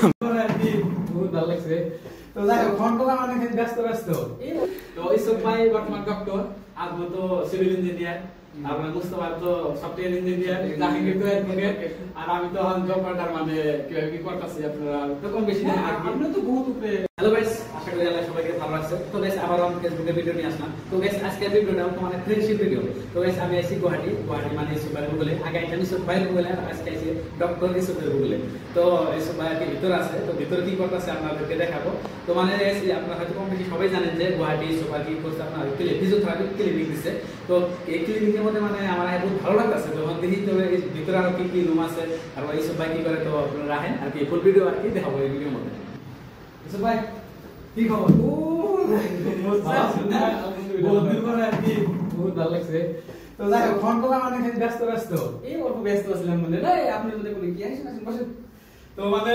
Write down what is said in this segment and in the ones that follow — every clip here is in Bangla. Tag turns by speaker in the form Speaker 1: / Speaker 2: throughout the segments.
Speaker 1: বহুত ভালো লাগছে। তো যাই হোক ফোন করলাম অনেক ব্যস্ত ব্যস্ত। তো ইসব ভাই বর্তমান ডক্টর, আজও তো সিভিল ইঞ্জিনিয়ার, আপনার মুস্তাফা তো সফটওয়্যার ইঞ্জিনিয়ার, জাহাঙ্গীর তো অ্যাডভোকেট, আর আমি তো জব কার্ডার মানে কিভাবে কি করতেছি আপনারা তো কম বেশি জানেন। আপনি তো বহুত উপরে। হ্যালো গাইস, আশা করি আল্লাহ সবাইকে ভালো রাখছে। তো গাইস আবার আমি ফেসবুকে ভিডিও নিয়ে আসলাম। তো গাইস আজকের ভিডিওটা মানে ফ্রেন্ডশিপ ভিডিও। তো গাইস আমি আইছি গুয়াহাটি মানে সুপার গুগলে, আগে আমি সুপার গুগলে, আর আজকে আইছি ডক্টর সুপার গুগলে। তো এই সুপারটি ভিতর আছে, তো ভিতরে কি করতেছে আপনাদেরকে দেখাবো। তো মানে আপনারা হয়তো কম বেশি সবাই জানেন যে গুয়াহাটি সুপার কি করছে, আপনার ফিজিওথেরাপি ক্লিনিক দিচ্ছে। তো এই ক্লিনিকের মধ্যে মানে আমার বহুত ভালো লাগতেছে যখন দেখি। তো ভিতরে আরো কি কি রুম আছে আর এই সব ভাই কি করে, তো আপনারা রাখেন আর কি ফুল ভিডিও আর কি দেখাবো এই ভিডিওর মধ্যে। এসব ভাই কি খবর? বহুত দিন পরে আর কি বহুত ভালো লাগছে। তো যাই হোক ফোন করলাম অনেক ব্যস্ত ব্যস্ত। এই অল্প ব্যস্ত ছিলাম বলে আপনি বলে বলে কি আসেন আসেন বসেন। তো মানে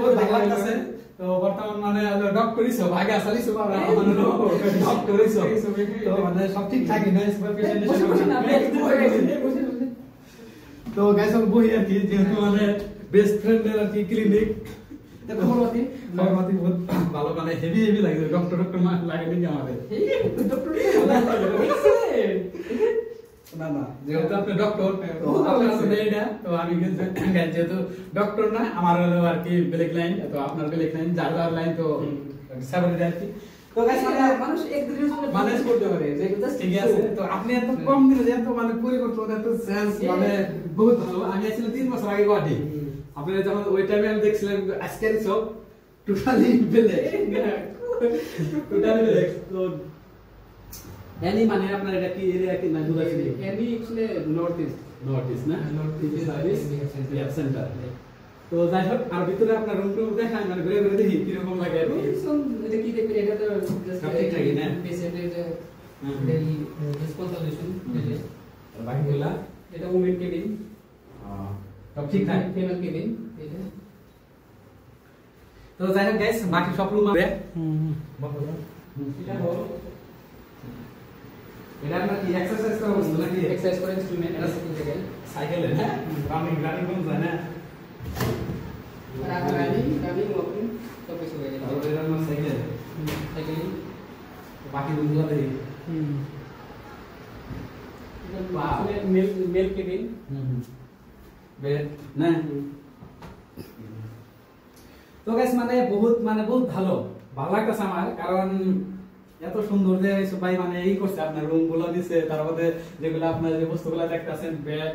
Speaker 1: বহুত ভালো লাগতেছে। তো বর্তমান মানে ডক্টর হিসেবে আগে আসলে ডক্টর হিসেবে তো মানে সব ঠিক থাকি না তো গাইস আমি বই আর কি, যেহেতু মানে বেস্ট ফ্রেন্ডের আর কি ক্লিনিক খবরমাতি বহুত ভালো, মানে হেভি হেভি লাগে। ডক্টর ডক্টর লাগে নাকি আমাদের? না না, যেহেতু আপনি ডক্টর তো আমি যেহেতু ডক্টর না, আমার হলো আর কি ব্ল্যাক লাইন, তো আপনার ব্ল্যাক লাইন, যার যার লাইন তো সেপারেট আর কি। তো গাইস মানুষ এক দিনের জন্য ম্যানেজ করতে পারে যে ঠিক আছে। তো আপনি এত কম দিনে যে এত মানে পরিবর্তন, এত চেঞ্জ মানে বহুত ভালো। আমি আসলে 3 বছর আগে গুয়াহাটি, আপনারা যখন ওই টাইমে আমি দেখছিলাম আজকের সব টোটালি ব্ল্যাক, টোটালি ব্ল্যাক। তো এনি মানে আপনার এটা কি এরিয়া কি না দূর আছে? এনি এক্সলে নর্থ ইস্ট না, নর্থ ইস্ট সার্ভিস সেন্টার। তো যাই হোক আর ভিতরে আপনার রুম টুম দেখান, মানে ঘুরে ঘুরে দেখি কি রকম লাগে। এটা কি দেখবেন? এটা তো জাস্ট ঠিকঠাকই না, পেশেন্টের ডেইলি কনসালটেশন দিলে বাকিগুলা। এটা ওমেন কেবিন, সব ঠিকঠাক। ফিমেল কেবিন এটা। তো যাই হোক গাইস বাকি সব রুম আছে। এটা আপনার কি এক্সারসাইজ করার বস্তু নাকি? এক্সারসাইজ করার ইনস্ট্রুমেন্ট। এটা সাইকেল হ্যাঁ, রানিং কোন যায় না, রানিং ওয়াকিং সব কিছু হয়ে যায়। আর এটা না সাইকেল বাকি রুমগুলো দেখি। এটা মেল কেবিন বেড না। তো গাইস মানে বহুত ভালো লাগতেছে আমার, কারণ এত সুন্দর যে সবাই মানে এই করছে, আপনার রুম গুলো দিছে, তার মধ্যে যেগুলো আপনার যে বস্তুগুলো দেখতেছেন বেড,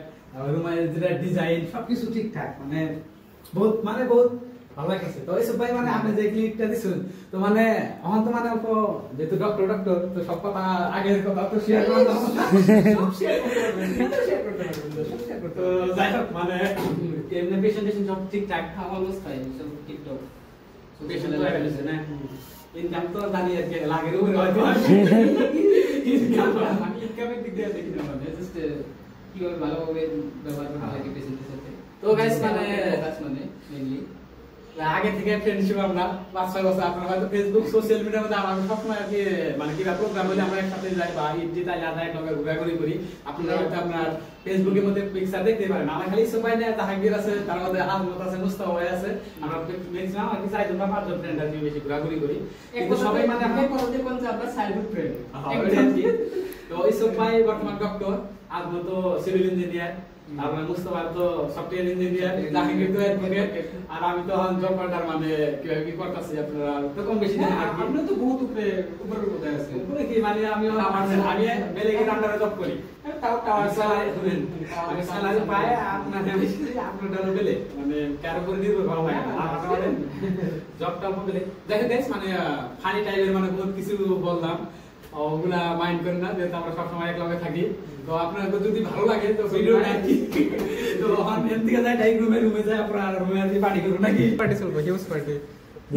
Speaker 1: রুমের যেটা ডিজাইন সবকিছু ঠিকঠাক, মানে বহুত ভালো লাগছে। তো এইসব ভাই মানে আপনি যে ক্লিকটা দিছেন, তো মানে এখন তো মানে অল্প যেহেতু ডক্টর তো সব কথা আগের কথা তো শেয়ার করতে তো যাই হোক মানে এমনি প্রেজেন্টেশন সব ঠিকঠাক, অলমোস্ট ফাইন, সব ঠিকঠাক। পেশেন্ট লাগাইছে না, ইনকাম তো জানি আর কি লাগের উপরে হয়তো ইনকামের দিক দিয়ে দেখি না, মানে জাস্ট কিভাবে ভালোভাবে ব্যবহার করতে লাগে পেশেন্টের সাথে। তো গাইস মানে মেইনলি আগে থেকে ফ্রেন্ডশিপ আমরা 5-6 বছর। আপনারা হয়তো ফেসবুক সোশ্যাল মিডিয়ার মধ্যে আমরা সবসময় আর কি মানে কিবা প্রোগ্রাম হলে আমরা একসাথে যাই বা ঈদ তাই আদায় লগে ঘোরাঘুরি করি। আপনারা হয়তো আপনার ফেসবুকের মধ্যে পিকচার দেখতে পারেন। আমার খালি সবাই না, জাহাঙ্গীর আছে, তার মধ্যে আজমত আছে, মুস্তাফা ভাই আছে, আমরা ম্যাক্সিমাম আর কি 4জন বা 5জন ফ্রেন্ড আর কি বেশি ঘোরাঘুরি করি। কিন্তু সবাই মানে আমরা করতে কোন যে আমরা চাইল্ডহুড ফ্রেন্ড। তো এইসব ভাই বর্তমান ডক্টর, আজও তো সিভিল ইঞ্জিনিয়ার, আপনার মুস্তাফা তো সফটওয়্যার ইঞ্জিনিয়ার, জাহাঙ্গীর তো অ্যাডভোকেট, আর আমি তো জব কার্ডার, মানে কিভাবে কি করতেছি আপনারা তো কম বেশি জানেন। আপনি তো বহুত উপরের কোথায় আছেন? উপরে কি মানে আমি বেলেগের আন্ডারে জব করি, টাওয়ার স্যালারি শুনেন, আমি স্যালারি পাই আপনার বেলে, মানে কারো উপরে নির্ভর করা হয় না, আমাদের জবটা বেলে। দেখেন গাইস মানে ফানি টাইপের মানে বহুত কিছু বললাম, ওগুলা মাইন্ড করেন না, যেহেতু আমরা সবসময় একলগে থাকি। তো আপনাদের যদি ভালো লাগে তো ভিডিওটা কি তো এর থেকে যাই রুমে যায়, আপনারা রুমে পার্টি করুন নাকি? পার্টি চলবে, হিউজ পার্টি।